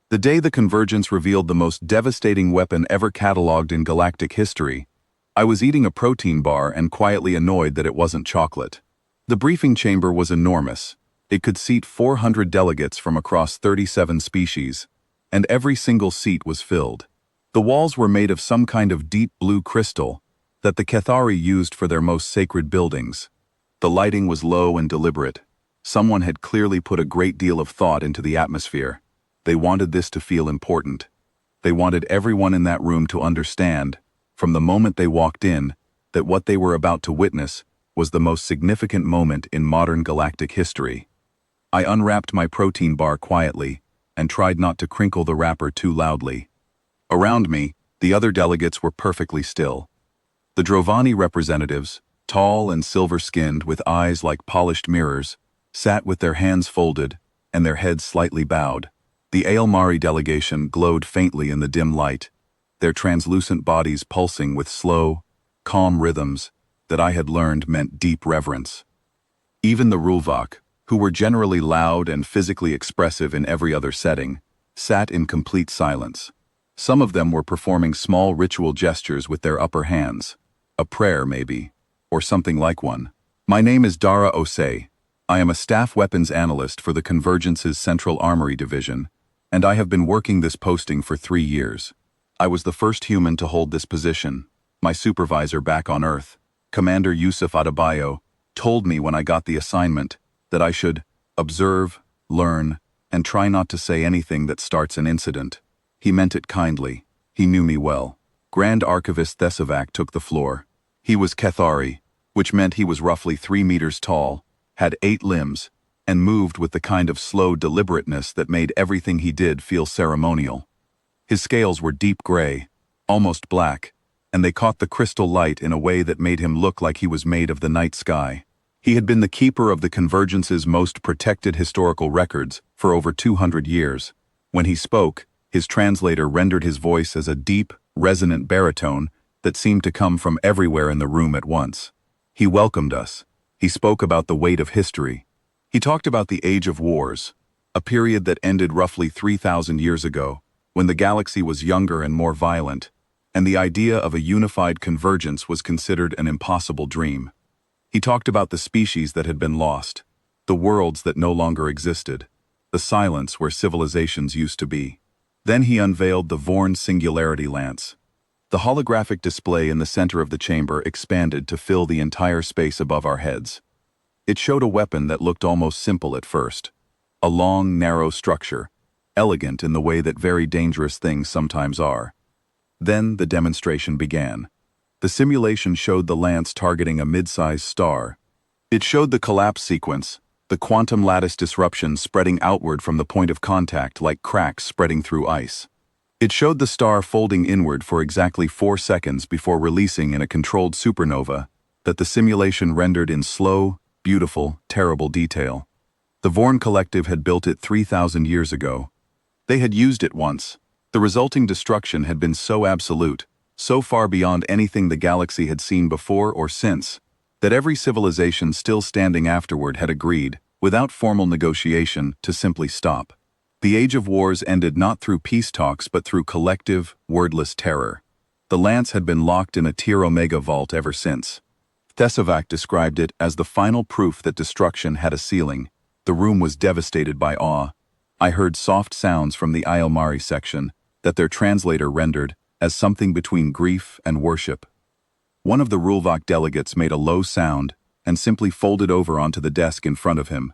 The day the convergence revealed the most devastating weapon ever catalogued in galactic history, I was eating a protein bar and quietly annoyed that it wasn't chocolate. The briefing chamber was enormous. It could seat 400 delegates from across 37 species, and every single seat was filled. The walls were made of some kind of deep blue crystal that the Cathari used for their most sacred buildings. The lighting was low and deliberate. Someone had clearly put a great deal of thought into the atmosphere. They wanted this to feel important. They wanted everyone in that room to understand, from the moment they walked in, that what they were about to witness was the most significant moment in modern galactic history. I unwrapped my protein bar quietly and tried not to crinkle the wrapper too loudly. Around me, the other delegates were perfectly still. The Drovani representatives, tall and silver-skinned with eyes like polished mirrors, sat with their hands folded and their heads slightly bowed. The Aelmari delegation glowed faintly in the dim light, their translucent bodies pulsing with slow, calm rhythms that I had learned meant deep reverence. Even the Rulvak, who were generally loud and physically expressive in every other setting, sat in complete silence. Some of them were performing small ritual gestures with their upper hands, a prayer maybe, or something like one. My name is Dara Osei. I am a staff weapons analyst for the Convergence's Central Armory Division, and I have been working this posting for 3 years. I was the first human to hold this position. My supervisor back on Earth, Commander Yusuf Adebayo, told me when I got the assignment that I should observe, learn, and try not to say anything that starts an incident. He meant it kindly. He knew me well. Grand Archivist Thesavac took the floor. He was Cathari, which meant he was roughly 3 meters tall, had 8 limbs, and moved with the kind of slow deliberateness that made everything he did feel ceremonial. His scales were deep gray, almost black, and they caught the crystal light in a way that made him look like he was made of the night sky. He had been the keeper of the Convergence's most protected historical records for over 200 years. When he spoke, his translator rendered his voice as a deep, resonant baritone that seemed to come from everywhere in the room at once. He welcomed us. He spoke about the weight of history. He talked about the Age of Wars, a period that ended roughly 3,000 years ago, when the galaxy was younger and more violent, and the idea of a unified convergence was considered an impossible dream. He talked about the species that had been lost, the worlds that no longer existed, the silence where civilizations used to be. Then he unveiled the Vorn Singularity Lance. The holographic display in the center of the chamber expanded to fill the entire space above our heads. It showed a weapon that looked almost simple at first. A long, narrow structure, elegant in the way that very dangerous things sometimes are. Then the demonstration began. The simulation showed the lance targeting a mid-sized star. It showed the collapse sequence, the quantum lattice disruption spreading outward from the point of contact like cracks spreading through ice. It showed the star folding inward for exactly 4 seconds before releasing in a controlled supernova that the simulation rendered in slow, beautiful, terrible detail. The Vorn Collective had built it 3,000 years ago. They had used it once. The resulting destruction had been so absolute, so far beyond anything the galaxy had seen before or since, that every civilization still standing afterward had agreed, without formal negotiation, to simply stop. The Age of Wars ended not through peace talks but through collective, wordless terror. The lance had been locked in a Tier Omega vault ever since. Thesavac described it as the final proof that destruction had a ceiling. The room was devastated by awe. I heard soft sounds from the Aelmari section that their translator rendered as something between grief and worship. One of the Rulvak delegates made a low sound and simply folded over onto the desk in front of him.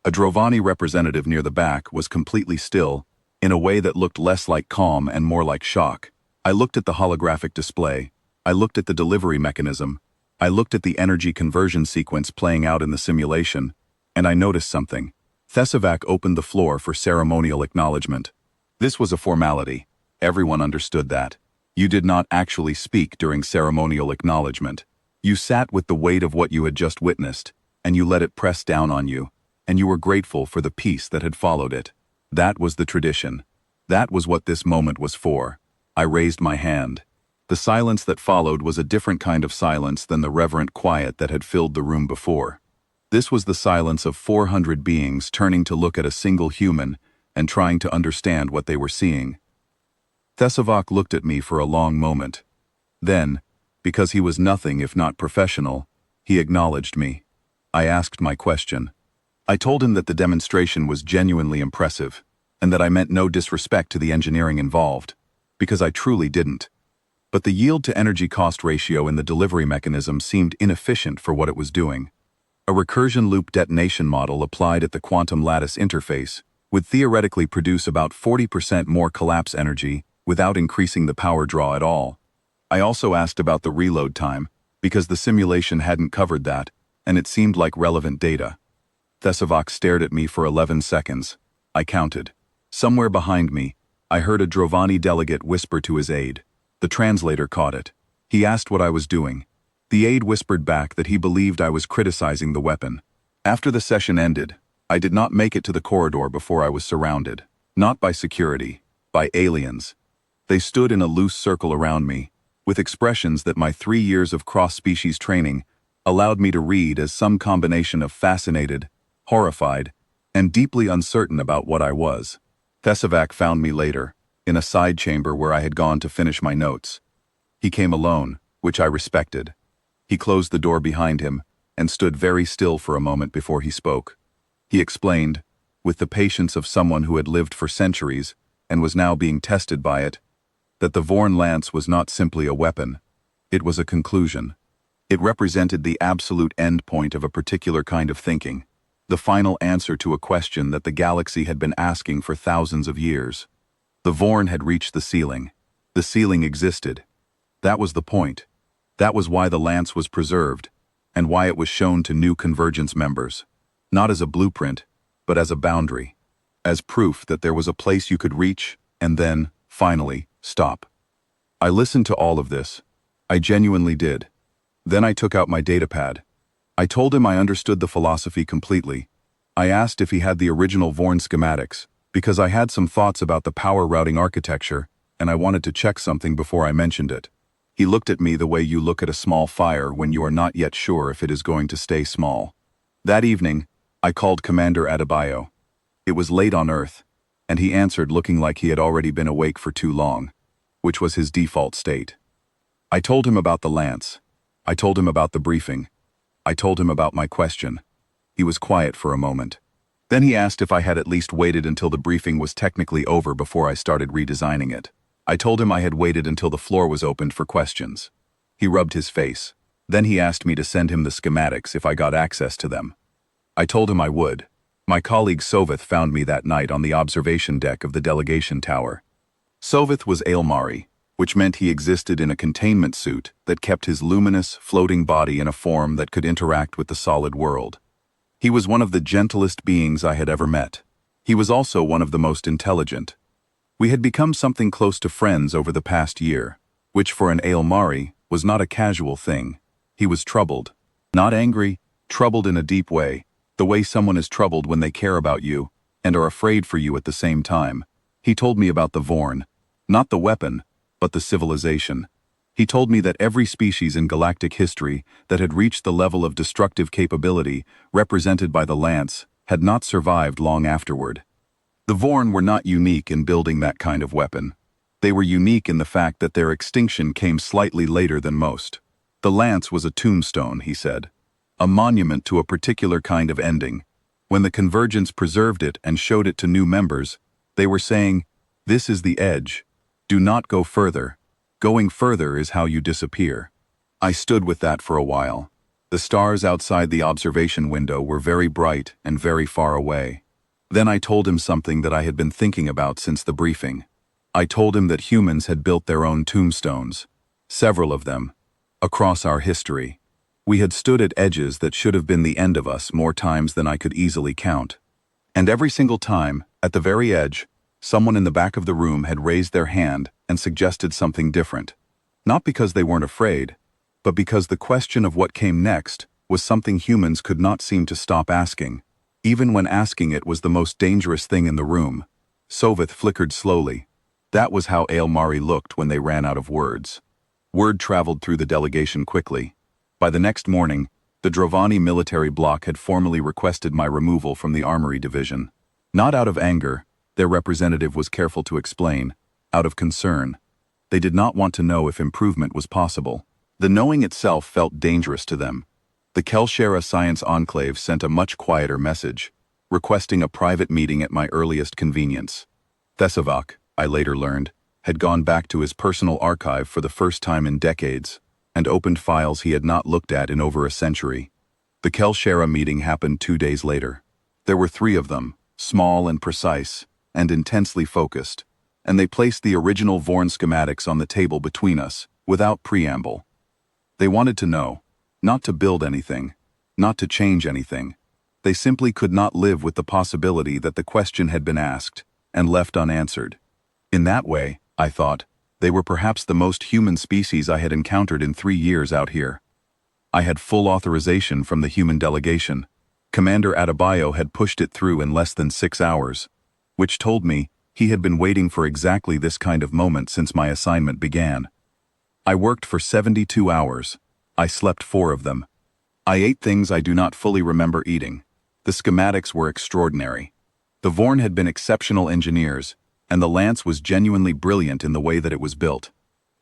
A Drovani representative near the back was completely still, in a way that looked less like calm and more like shock. I looked at the holographic display. I looked at the delivery mechanism. I looked at the energy conversion sequence playing out in the simulation, and I noticed something. Thesavac opened the floor for ceremonial acknowledgement. This was a formality. Everyone understood that. You did not actually speak during ceremonial acknowledgement. You sat with the weight of what you had just witnessed, and you let it press down on you, and you were grateful for the peace that had followed it. That was the tradition. That was what this moment was for. I raised my hand. The silence that followed was a different kind of silence than the reverent quiet that had filled the room before. This was the silence of 400 beings turning to look at a single human and trying to understand what they were seeing. Thesavok looked at me for a long moment. Then, because he was nothing if not professional, he acknowledged me. I asked my question. I told him that the demonstration was genuinely impressive, and that I meant no disrespect to the engineering involved, because I truly didn't. But the yield-to-energy cost ratio in the delivery mechanism seemed inefficient for what it was doing. A recursion loop detonation model applied at the quantum lattice interface would theoretically produce about 40% more collapse energy without increasing the power draw at all. I also asked about the reload time, because the simulation hadn't covered that, and it seemed like relevant data. Thesavok stared at me for 11 seconds. I counted. Somewhere behind me, I heard a Drovani delegate whisper to his aide. The translator caught it. He asked what I was doing. The aide whispered back that he believed I was criticizing the weapon. After the session ended, I did not make it to the corridor before I was surrounded. Not by security, by aliens. They stood in a loose circle around me, with expressions that my 3 years of cross-species training allowed me to read as some combination of fascinated, horrified, and deeply uncertain about what I was. Thesavok found me later, in a side chamber where I had gone to finish my notes. He came alone, which I respected. He closed the door behind him and stood very still for a moment before he spoke. He explained, with the patience of someone who had lived for centuries and was now being tested by it, that the Vorn lance was not simply a weapon. It was a conclusion. It represented the absolute end point of a particular kind of thinking, the final answer to a question that the galaxy had been asking for thousands of years. The Vorn had reached the ceiling. The ceiling existed. That was the point. That was why the lance was preserved, and why it was shown to new Convergence members. Not as a blueprint, but as a boundary. As proof that there was a place you could reach, and then, finally, stop. I listened to all of this. I genuinely did. Then I took out my datapad. I told him I understood the philosophy completely. I asked if he had the original Vorn schematics, because I had some thoughts about the power routing architecture, and I wanted to check something before I mentioned it. He looked at me the way you look at a small fire when you are not yet sure if it is going to stay small. That evening, I called Commander Adebayo. It was late on Earth, and he answered looking like he had already been awake for too long, which was his default state. I told him about the lance. I told him about the briefing. I told him about my question. He was quiet for a moment. Then he asked if I had at least waited until the briefing was technically over before I started redesigning it. I told him I had waited until the floor was opened for questions. He rubbed his face. Then he asked me to send him the schematics if I got access to them. I told him I would. My colleague Sovith found me that night on the observation deck of the delegation tower. Sovith was Aelmari, which meant he existed in a containment suit that kept his luminous, floating body in a form that could interact with the solid world. He was one of the gentlest beings I had ever met. He was also one of the most intelligent. We had become something close to friends over the past year, which for an Aelmari was not a casual thing. He was troubled. Not angry, troubled in a deep way, the way someone is troubled when they care about you and are afraid for you at the same time. He told me about the Vorn, not the weapon, but the civilization. He told me that every species in galactic history that had reached the level of destructive capability represented by the lance had not survived long afterward. The Vorn were not unique in building that kind of weapon. They were unique in the fact that their extinction came slightly later than most. The lance was a tombstone, he said, a monument to a particular kind of ending. When the Convergence preserved it and showed it to new members, they were saying, "This is the edge. Do not go further. Going further is how you disappear." I stood with that for a while. The stars outside the observation window were very bright and very far away. Then I told him something that I had been thinking about since the briefing. I told him that humans had built their own tombstones, several of them, across our history. We had stood at edges that should have been the end of us more times than I could easily count. And every single time, at the very edge, someone in the back of the room had raised their hand and suggested something different. Not because they weren't afraid, but because the question of what came next was something humans could not seem to stop asking, even when asking it was the most dangerous thing in the room. Sovith flickered slowly. That was how Aelmari looked when they ran out of words. Word traveled through the delegation quickly. By the next morning, the Drovani military bloc had formally requested my removal from the Armory Division. Not out of anger, Their representative was careful to explain, out of concern. They did not want to know if improvement was possible. The knowing itself felt dangerous to them. The Kelshera Science Enclave sent a much quieter message, requesting a private meeting at my earliest convenience. Thesavak, I later learned, had gone back to his personal archive for the first time in decades, and opened files he had not looked at in over a century. The Kelshera meeting happened 2 days later. There were 3 of them, small and precise, and intensely focused, and they placed the original Vorn schematics on the table between us, without preamble. They wanted to know, not to build anything, not to change anything. They simply could not live with the possibility that the question had been asked, and left unanswered. In that way, I thought, they were perhaps the most human species I had encountered in 3 years out here. I had full authorization from the human delegation. Commander Adebayo had pushed it through in less than 6 hours, which told me he had been waiting for exactly this kind of moment since my assignment began. I worked for 72 hours. I slept 4 of them. I ate things I do not fully remember eating. The schematics were extraordinary. The Vorn had been exceptional engineers, and the lance was genuinely brilliant in the way that it was built.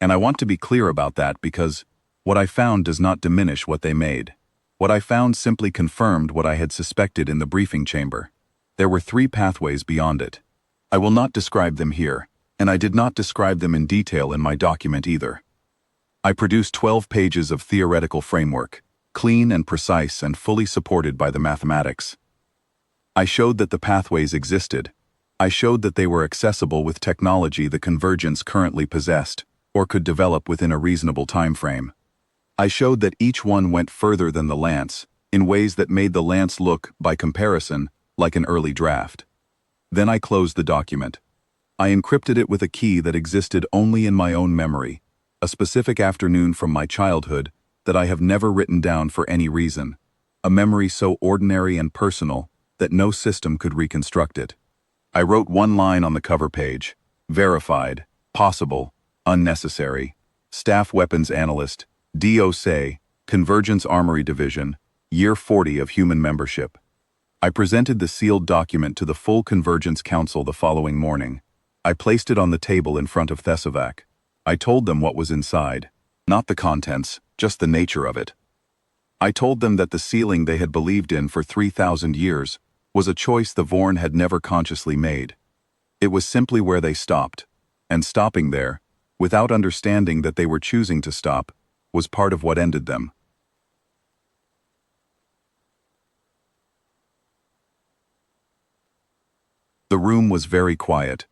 And I want to be clear about that because what I found does not diminish what they made. What I found simply confirmed what I had suspected in the briefing chamber. There were 3 pathways beyond it. I will not describe them here, and I did not describe them in detail in my document either. I produced 12 pages of theoretical framework, clean and precise and fully supported by the mathematics. I showed that the pathways existed. I showed that they were accessible with technology the Convergence currently possessed, or could develop within a reasonable time frame. I showed that each one went further than the lance, in ways that made the lance look, by comparison, like an early draft. Then I closed the document. I encrypted it with a key that existed only in my own memory, a specific afternoon from my childhood that I have never written down for any reason, a memory so ordinary and personal that no system could reconstruct it. I wrote 1 line on the cover page: verified, possible, unnecessary, Staff Weapons Analyst, DOC, Convergence Armory Division, Year 40 of Human Membership. I presented the sealed document to the full Convergence Council the following morning. I placed it on the table in front of Thesavak. I told them what was inside, not the contents, just the nature of it. I told them that the ceiling they had believed in for 3,000 years was a choice the Vorn had never consciously made. It was simply where they stopped, and stopping there, without understanding that they were choosing to stop, was part of what ended them. The room was very quiet.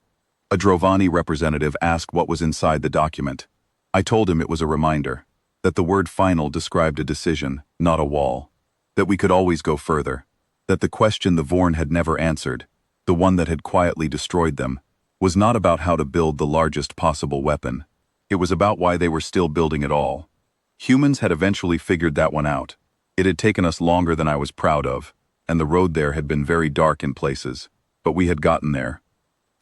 A Drovani representative asked what was inside the document. I told him it was a reminder, that the word final described a decision, not a wall, that we could always go further, that the question the Vorn had never answered, the one that had quietly destroyed them, was not about how to build the largest possible weapon. It was about why they were still building at all. Humans had eventually figured that one out. It had taken us longer than I was proud of, and the road there had been very dark in places, but we had gotten there.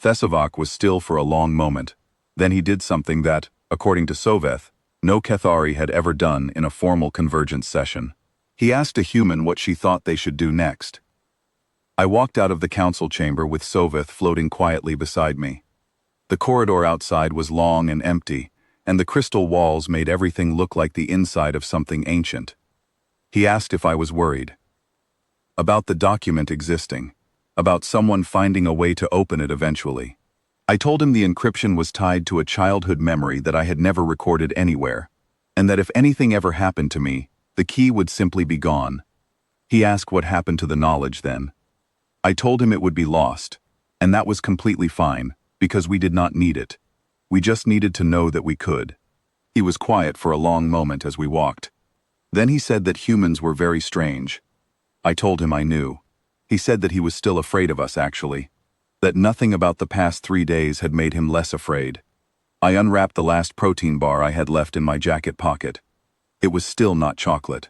Thesavak was still for a long moment. Then he did something that, according to Soveth, no Kethari had ever done in a formal convergence session. He asked a human what she thought they should do next. I walked out of the council chamber with Soveth floating quietly beside me. The corridor outside was long and empty, and the crystal walls made everything look like the inside of something ancient. He asked if I was worried. About the document existing. About someone finding a way to open it eventually. I told him the encryption was tied to a childhood memory that I had never recorded anywhere, and that if anything ever happened to me, the key would simply be gone. He asked what happened to the knowledge then. I told him it would be lost, and that was completely fine, because we did not need it. We just needed to know that we could. He was quiet for a long moment as we walked. Then he said that humans were very strange. I told him I knew. He said that he was still afraid of us actually. That nothing about the past 3 days had made him less afraid. I unwrapped the last protein bar I had left in my jacket pocket. It was still not chocolate.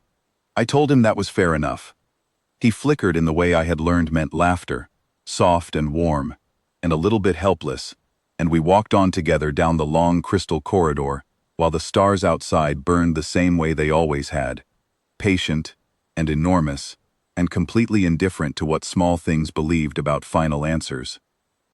I told him that was fair enough. He flickered in the way I had learned meant laughter, soft and warm, and a little bit helpless, and we walked on together down the long crystal corridor, while the stars outside burned the same way they always had, patient and enormous, and completely indifferent to what small things believed about final answers.